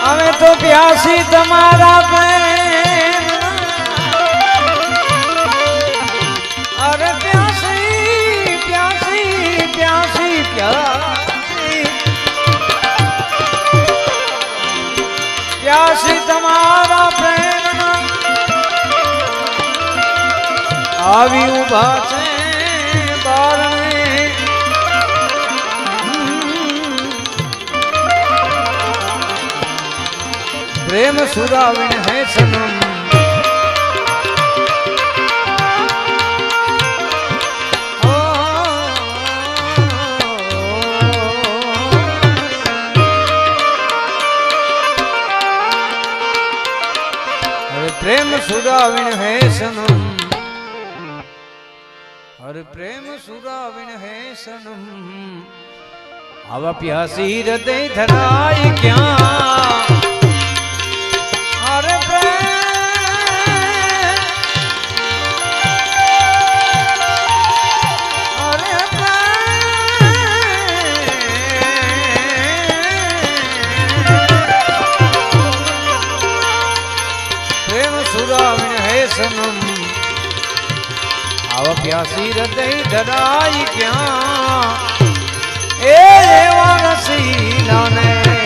અમે તો પ્યાસી તમારા પ્રેમ અરે પ્યાસી પ્યાસી પ્યાસી પ્યાસી પ્યાસી તમારા પ્રેમ આવી ઉભા છે બારણે प्रेम सुराविन है सनम प्रेम सुराविन है सनम हर प्रेम सुराविन है सनम आवा प्यासी हृदय धराई क्या अरे प्रेम सुराविन है सनम आवा प्यासी हृदय धराई क्या ए रसीला ने